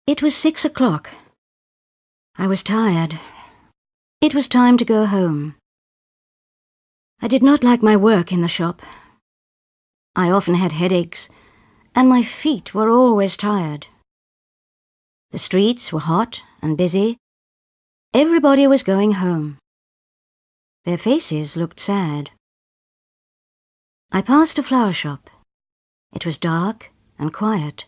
It was 6 o'clock. I was tired. It was time to go home. I did not like my work in the shop. I often had headaches, and my feet were always tired. The streets were hot and busy. Everybody was going home. Their faces looked sad. I passed a flower shop. It was dark and quiet.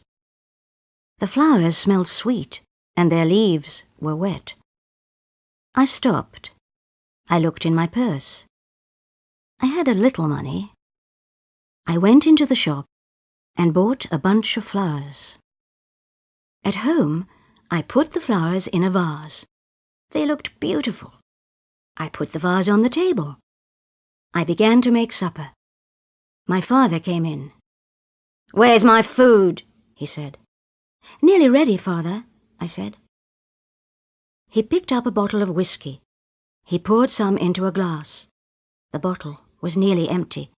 The flowers smelled sweet, and their leaves were wet. I stopped. I looked in my purse. I had a little money. I went into the shop and bought a bunch of flowers. At home, I put the flowers in a vase. They looked beautiful. I put the vase on the table. I began to make supper. My father came in. "Where's my food?" he said. "Nearly ready, Father," I said. He picked up a bottle of whiskey. He poured some into a glass. The bottle was nearly empty.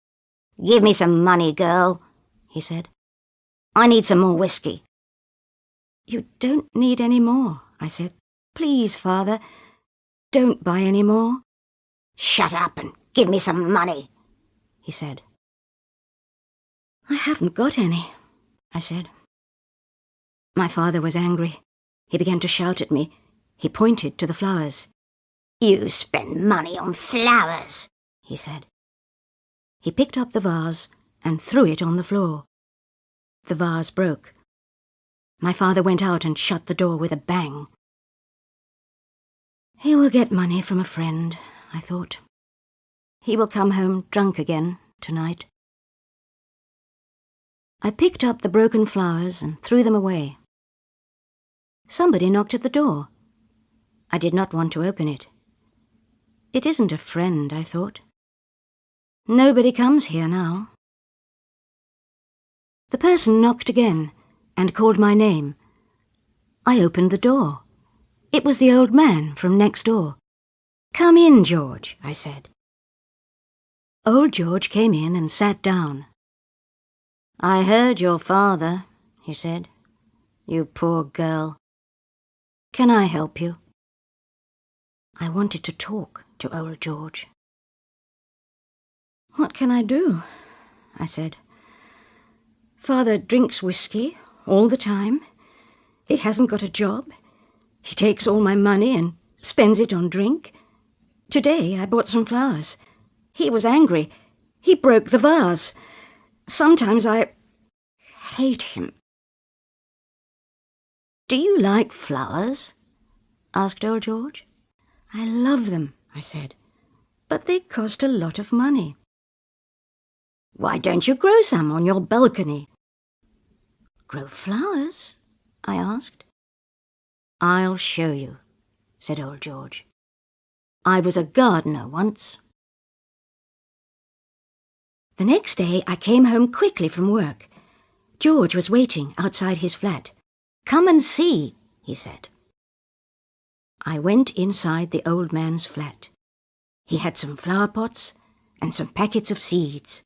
"Give me some money, girl," he said. "I need some more whiskey." "You don't need any more," I said. "Please, Father, don't buy any more." "Shut up and give me some money," he said. "I haven't got any," I said. My father was angry. He began to shout at me. He pointed to the flowers. "You spend money on flowers," he said. He picked up the vase and threw it on the floor. The vase broke. My father went out and shut the door with a bang. He will get money from a friend, I thought. He will come home drunk again tonight. I picked up the broken flowers and threw them away. Somebody knocked at the door. I did not want to open it. It isn't a friend, I thought. Nobody comes here now. The person knocked again and called my name. I opened the door. It was the old man from next door. "Come in, George," I said. Old George came in and sat down. "I heard your father," he said. "You poor girl. Can I help you?" I wanted to talk to old George. "What can I do?" I said. "Father drinks whiskey all the time. He hasn't got a job. He takes all my money and spends it on drink. Today I bought some flowers. He was angry. He broke the vase. Sometimes I hate him." "Do you like flowers?" asked old George. "I love them," I said, "but they cost a lot of money." "Why don't you grow some on your balcony?" "Grow flowers?" I asked. "I'll show you," said old George. "I was a gardener once." The next day I came home quickly from work. George was waiting outside his flat. "Come and see," he said. I went inside the old man's flat. He had some flower pots and some packets of seeds.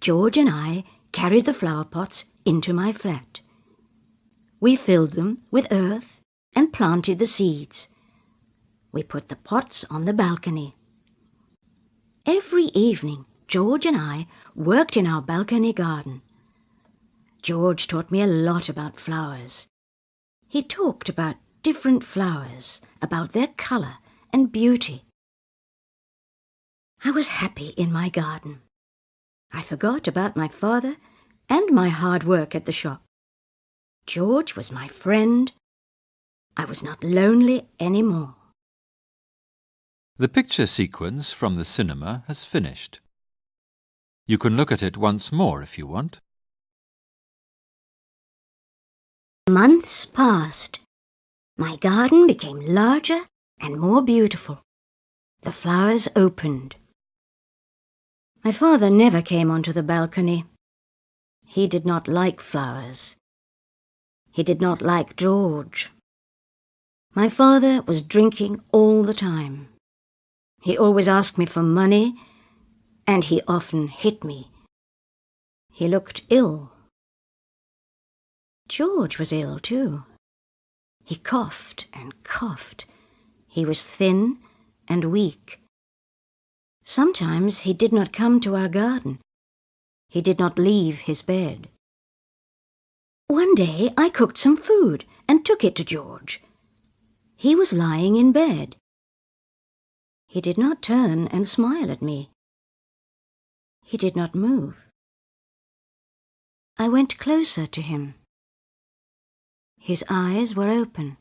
George and I carried the flower pots into my flat. We filled them with earth and planted the seeds. We put the pots on the balcony. Every evening, George and I worked in our balcony garden. George taught me a lot about flowers. He talked about different flowers, about their colour and beauty. I was happy in my garden. I forgot about my father and my hard work at the shop. George was my friend. I was not lonely any more. The picture sequence from the cinema has finished. You can look at it once more if you want. Months passed. My garden became larger and more beautiful. The flowers opened. My father never came onto the balcony. He did not like flowers. He did not like George. My father was drinking all the time. He always asked me for money, and he often hit me. He looked ill. George was ill too. He coughed and coughed. He was thin and weak. Sometimes he did not come to our garden. He did not leave his bed. One day I cooked some food and took it to George. He was lying in bed. He did not turn and smile at me. He did not move. I went closer to him. His eyes were open.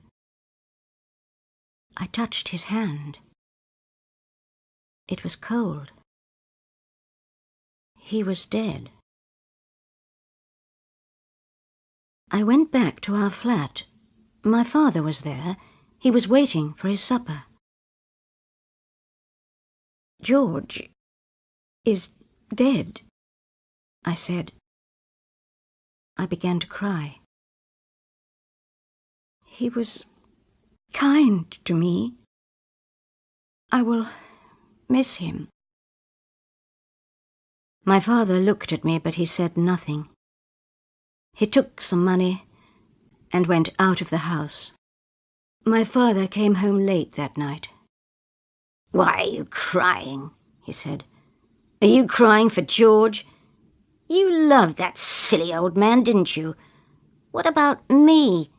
I touched his hand. It was cold. He was dead. I went back to our flat. My father was there. He was waiting for his supper. "George is dead," I said. I began to cry. "He was kind to me. I will miss him." My father looked at me, but he said nothing. He took some money and went out of the house. My father came home late that night. Why are you crying? He said. Are you crying for George? You loved that silly old man, didn't you? What about me?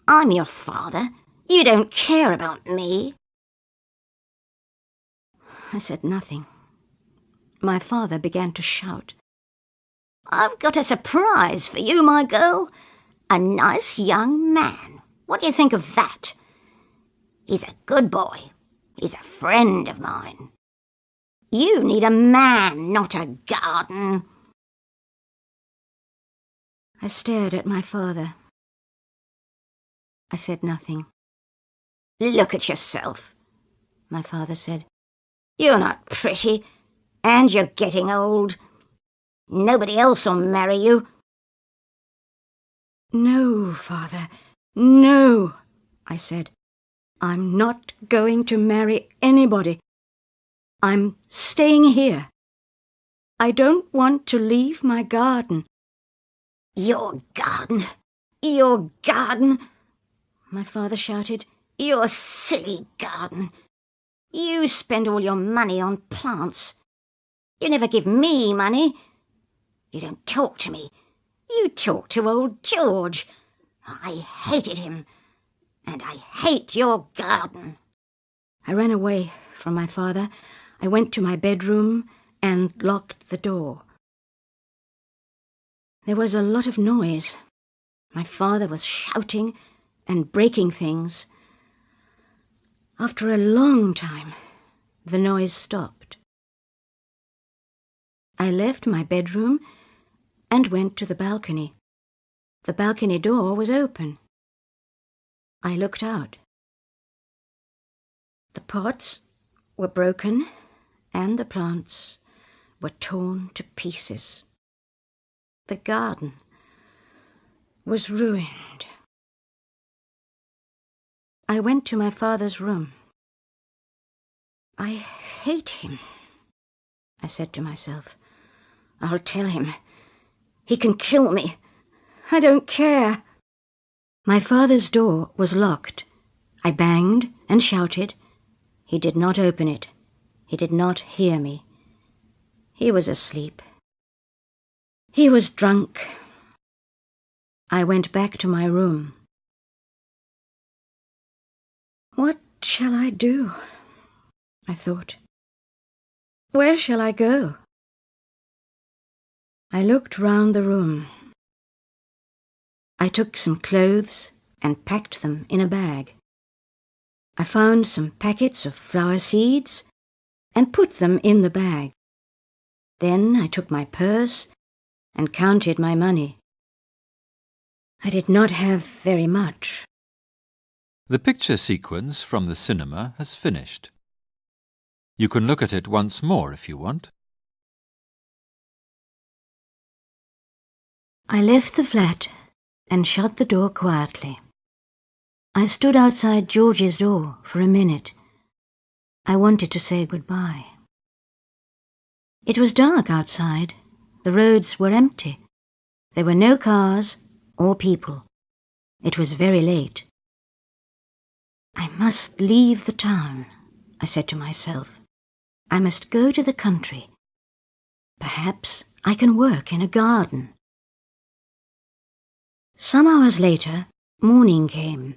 I'm your father. You don't care about me. I said nothing. My father began to shout. I've got a surprise for you, my girl. A nice young man. What do you think of that? He's a good boy. He's a friend of mine. You need a man, not a garden. I stared at my father. I said nothing. Look at yourself, my father said. You're not pretty, and you're getting old. Nobody else will marry you. No, father, no, I said. I'm not going to marry anybody. I'm staying here. I don't want to leave my garden. Your garden? Your garden? My father shouted. Your silly garden. You spend all your money on plants. You never give me money. You don't talk to me. You talk to old George. I hated him. And I hate your garden. I ran away from my father. I went to my bedroom and locked the door. There was a lot of noise. My father was shouting and breaking things. After a long time, the noise stopped. I left my bedroom and went to the balcony. The balcony door was open. I looked out. The pots were broken and the plants were torn to pieces. The garden was ruined. I went to my father's room. I hate him, I said to myself. I'll tell him. He can kill me. I don't care. My father's door was locked. I banged and shouted. He did not open it. He did not hear me. He was asleep. He was drunk. I went back to my room. What shall I do? I thought. Where shall I go? I looked round the room. I took some clothes and packed them in a bag. I found some packets of flower seeds and put them in the bag. Then I took my purse and counted my money. I did not have very much. The picture sequence from the cinema has finished. You can look at it once more if you want. I left the flat and shut the door quietly. I stood outside George's door for a minute. I wanted to say goodbye. It was dark outside. The roads were empty. There were no cars or people. It was very late. I must leave the town, I said to myself. I must go to the country. Perhaps I can work in a garden. Some hours later, morning came.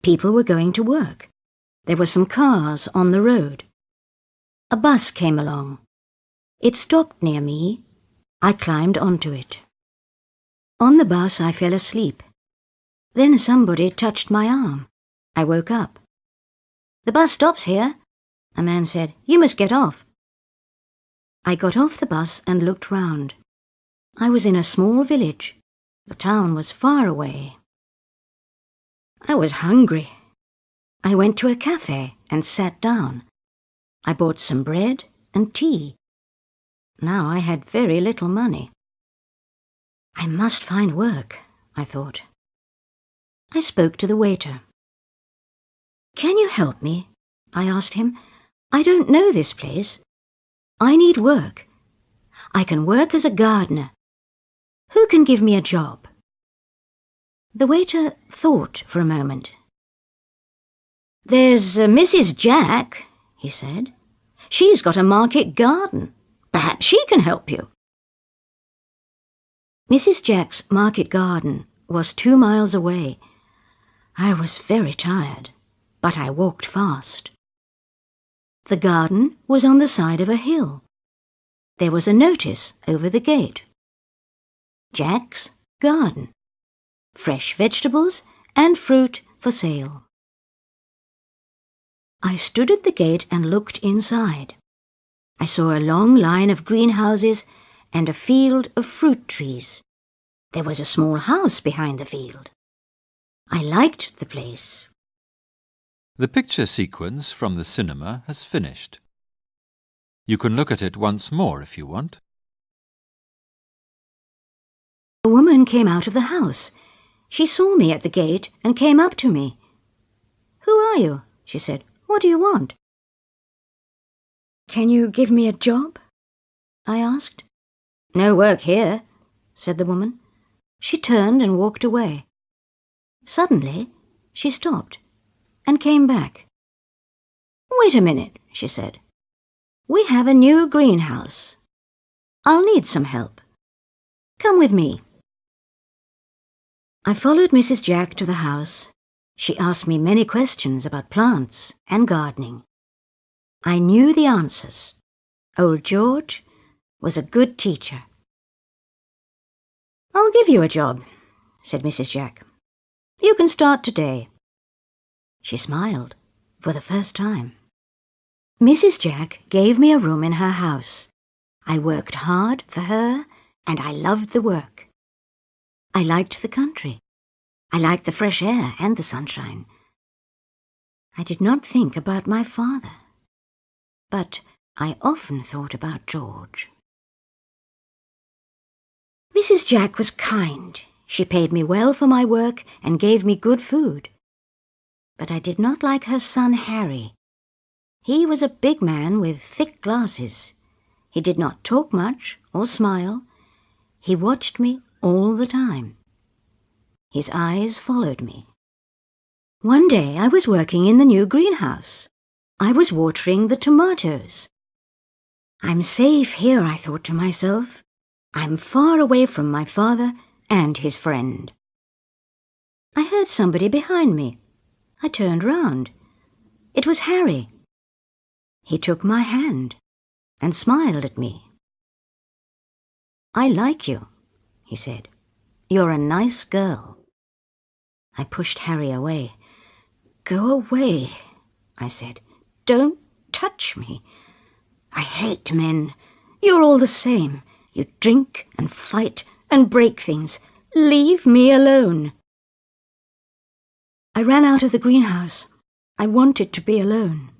People were going to work. There were some cars on the road. A bus came along. It stopped near me. I climbed onto it. On the bus I fell asleep. Then somebody touched my arm. I woke up. "The bus stops here," a man said. "You must get off." I got off the bus and looked round. I was in a small village. The town was far away. I was hungry. I went to a cafe and sat down. I bought some bread and tea. Now I had very little money. I must find work, I thought. I spoke to the waiter. "Can you help me?" I asked him. "I don't know this place. I need work. I can work as a gardener. Who can give me a job?" The waiter thought for a moment. "There's Mrs. Jack," he said. "She's got a market garden. Perhaps she can help you." Mrs. Jack's market garden was 2 miles away. I was very tired, but I walked fast. The garden was on the side of a hill. There was a notice over the gate. Jack's Garden. Fresh vegetables and fruit for sale. I stood at the gate and looked inside. I saw a long line of greenhouses and a field of fruit trees. There was a small house behind the field. I liked the place. The picture sequence from the cinema has finished. You can look at it once more if you want. A woman came out of the house. She saw me at the gate and came up to me. "Who are you?" she said. "What do you want?" "Can you give me a job?" I asked. "No work here," said the woman. She turned and walked away. Suddenly, she stopped and came back. "Wait a minute," she said. "We have a new greenhouse. I'll need some help. Come with me." I followed Mrs. Jack to the house. She asked me many questions about plants and gardening. I knew the answers. Old George was a good teacher. "I'll give you a job," said Mrs. Jack. "You can start today." She smiled for the first time. Mrs. Jack gave me a room in her house. I worked hard for her, and I loved the work. I liked the country. I liked the fresh air and the sunshine. I did not think about my father, but I often thought about George. Mrs. Jack was kind. She paid me well for my work and gave me good food. But I did not like her son Harry. He was a big man with thick glasses. He did not talk much or smile. He watched me all the time. His eyes followed me. One day I was working in the new greenhouse. I was watering the tomatoes. "I'm safe here," I thought to myself. "I'm far away from my father and his friend." I heard somebody behind me. I turned round. It was Harry. He took my hand and smiled at me. "I like you," he said. "You're a nice girl." I pushed Harry away. "Go away," I said. "Don't touch me. I hate men. You're all the same. You drink and fight and break things. Leave me alone." I ran out of the greenhouse. I wanted to be alone.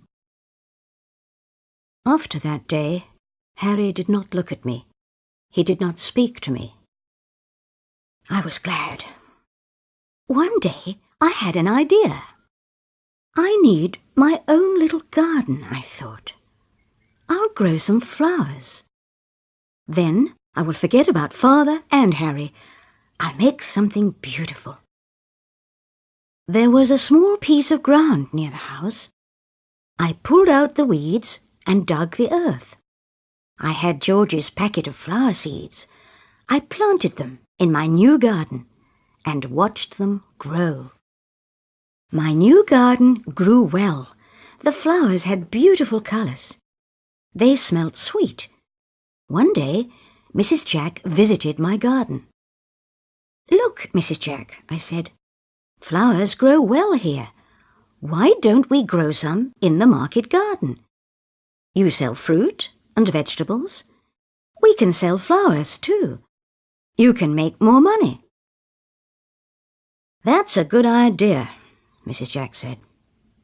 After that day, Harry did not look at me. He did not speak to me. I was glad. One day I had an idea. I need my own little garden, I thought. I'll grow some flowers. Then I will forget about Father and Harry. I'll make something beautiful. There was a small piece of ground near the house. I pulled out the weeds and dug the earth. I had George's packet of flower seeds. I planted them in my new garden and watched them grow. My new garden grew well. The flowers had beautiful colours. They smelt sweet. One day, Mrs. Jack visited my garden. "Look, Mrs. Jack," I said, "flowers grow well here. Why don't we grow some in the market garden? You sell fruit and vegetables. We can sell flowers too. You can make more money." "That's a good idea," Mrs. Jack said.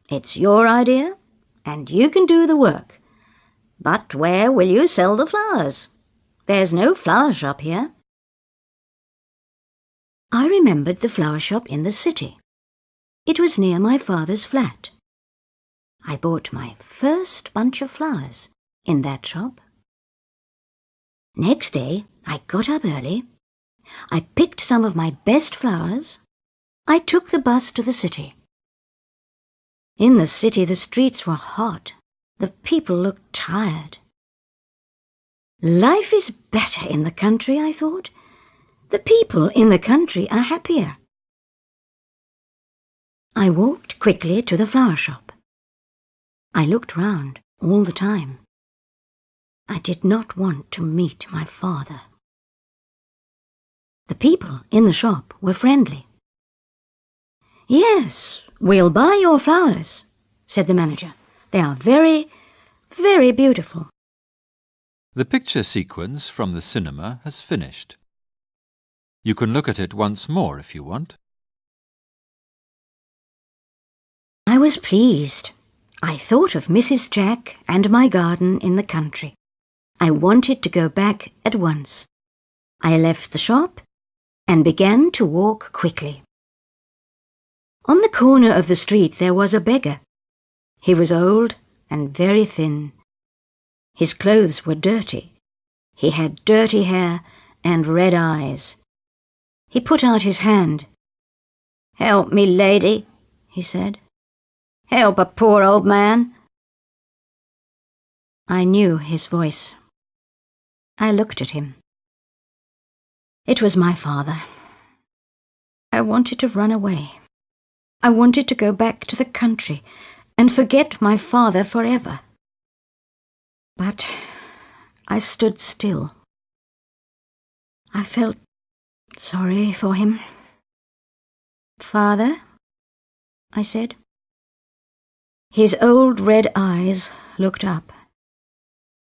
"It's your idea, and you can do the work. But where will you sell the flowers? There's no flower shop here." I remembered the flower shop in the city. It was near my father's flat. I bought my first bunch of flowers in that shop. Next day, I got up early. I picked some of my best flowers. I took the bus to the city. In the city, the streets were hot. The people looked tired. Life is better in the country, I thought. The people in the country are happier. I walked quickly to the flower shop. I looked round all the time. I did not want to meet my father. The people in the shop were friendly. "Yes, we'll buy your flowers," said the manager. "They are very, very beautiful." The picture sequence from the cinema has finished. You can look at it once more if you want. I was pleased. I thought of Mrs. Jack and my garden in the country. I wanted to go back at once. I left the shop and began to walk quickly. On the corner of the street there was a beggar. He was old and very thin. His clothes were dirty. He had dirty hair and red eyes. He put out his hand. "Help me, lady," he said. "Help a poor old man." I knew his voice. I looked at him. It was my father. I wanted to run away. I wanted to go back to the country and forget my father forever. But I stood still. I felt sorry for him. "Father," I said. His old red eyes looked up.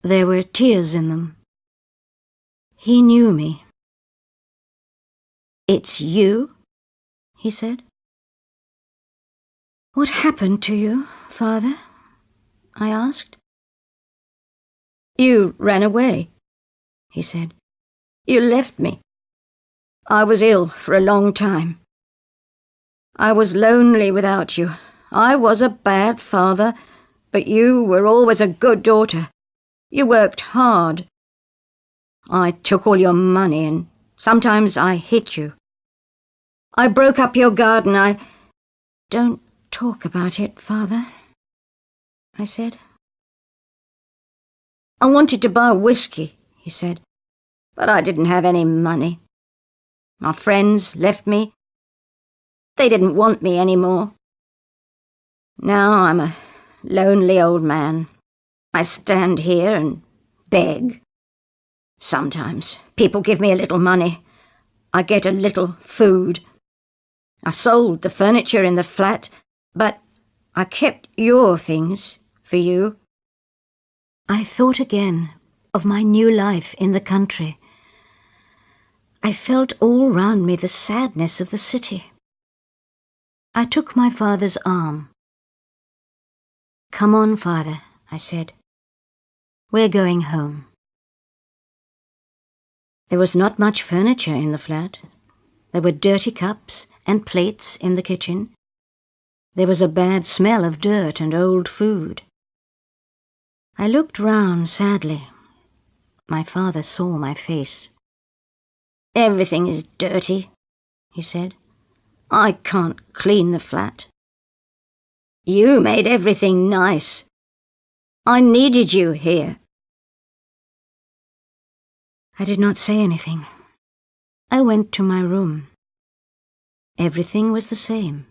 There were tears in them. He knew me. "It's you?" he said. "What happened to you, Father?" I asked. "You ran away," he said. "You left me. I was ill for a long time. I was lonely without you. I was a bad father, but you were always a good daughter. You worked hard. I took all your money and sometimes I hit you. I broke up your garden. Don't talk about it, Father," I said. "I wanted to buy whiskey," he said, "but I didn't have any money. My friends left me. They didn't want me anymore. Now I'm a lonely old man. I stand here and beg. Sometimes people give me a little money. I get a little food. I sold the furniture in the flat, but I kept your things for you." I thought again of my new life in the country. I felt all round me the sadness of the city. I took my father's arm. "Come on, Father," I said. "We're going home." There was not much furniture in the flat. There were dirty cups and plates in the kitchen. There was a bad smell of dirt and old food. I looked round sadly. My father saw my face. "Everything is dirty," he said. I can't clean the flat. You made everything nice. I needed you here. I did not say anything. I went to my room. Everything was the same.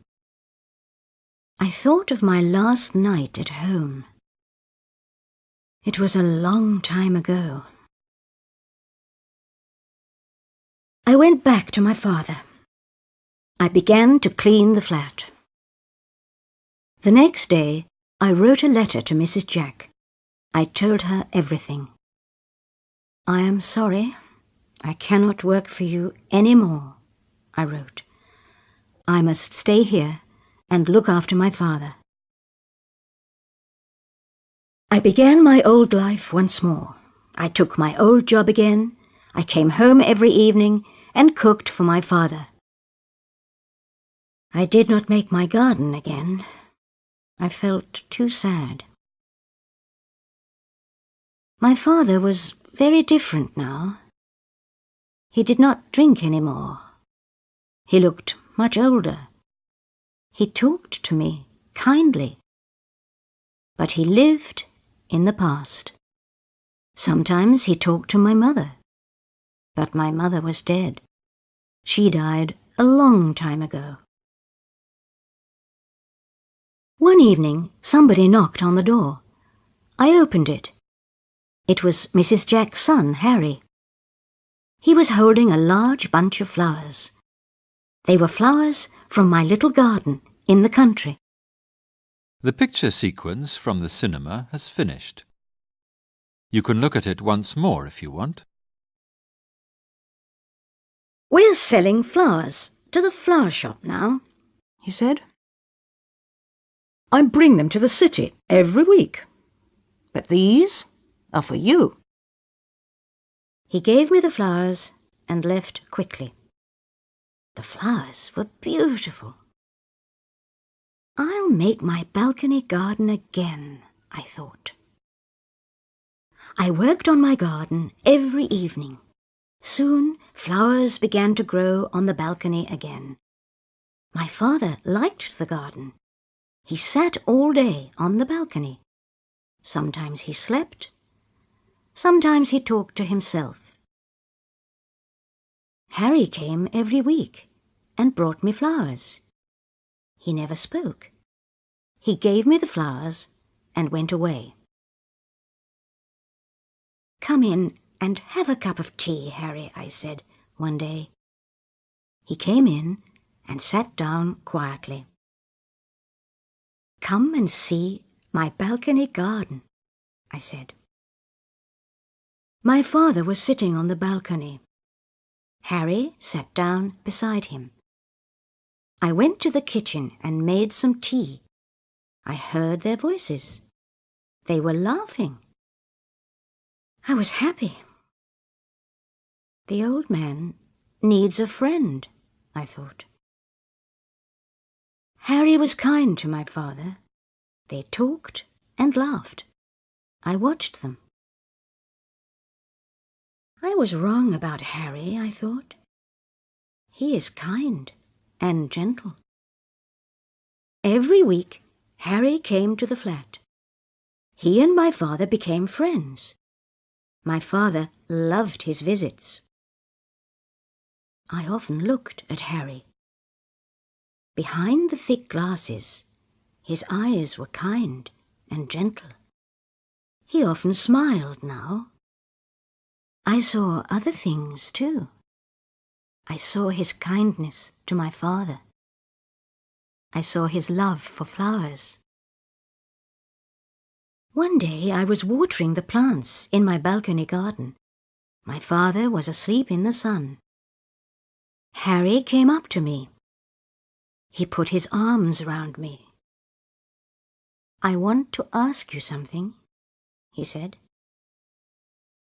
I thought of my last night at home. It was a long time ago. I went back to my father. I began to clean the flat. The next day, I wrote a letter to Mrs. Jack. I told her everything. I am sorry. I cannot work for you any more, I wrote. I must stay here and look after my father. I began my old life once more. I took my old job again. I came home every evening and cooked for my father. I did not make my garden again. I felt too sad. My father was very different now. He did not drink any more. He looked much older. He talked to me kindly. But he lived in the past. Sometimes he talked to my mother. But my mother was dead. She died a long time ago. One evening, somebody knocked on the door. I opened it. It was Mrs. Jack's son, Harry. He was holding a large bunch of flowers. They were flowers from my little garden in the country. The picture sequence from the cinema has finished. You can look at it once more if you want. We're selling flowers to the flower shop now, he said. I bring them to the city every week. But these are for you. He gave me the flowers and left quickly. The flowers were beautiful. I'll make my balcony garden again, I thought. I worked on my garden every evening. Soon flowers began to grow on the balcony again. My father liked the garden. He sat all day on the balcony. Sometimes he slept. Sometimes he talked to himself. Harry came every week and brought me flowers. He never spoke. He gave me the flowers and went away. Come in and have a cup of tea, Harry, I said one day. He came in and sat down quietly. Come and see my balcony garden, I said. My father was sitting on the balcony. Harry sat down beside him. I went to the kitchen and made some tea. I heard their voices. They were laughing. I was happy. The old man needs a friend, I thought. Harry was kind to my father. They talked and laughed. I watched them. I was wrong about Harry, I thought. He is kind and gentle. Every week, Harry came to the flat. He and my father became friends. My father loved his visits. I often looked at Harry. Behind the thick glasses, his eyes were kind and gentle. He often smiled now. I saw other things too. I saw his kindness to my father. I saw his love for flowers. One day I was watering the plants in my balcony garden. My father was asleep in the sun. Harry came up to me. He put his arms round me. I want to ask you something, he said.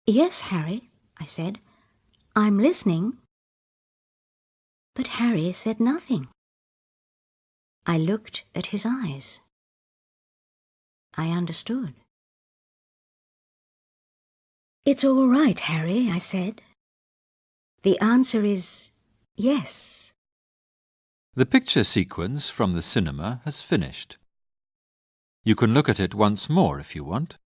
Yes, Harry, I said. I'm listening. But Harry said nothing. I looked at his eyes. I understood. It's all right, Harry, I said. The answer is yes. The picture sequence from the cinema has finished. You can look at it once more if you want.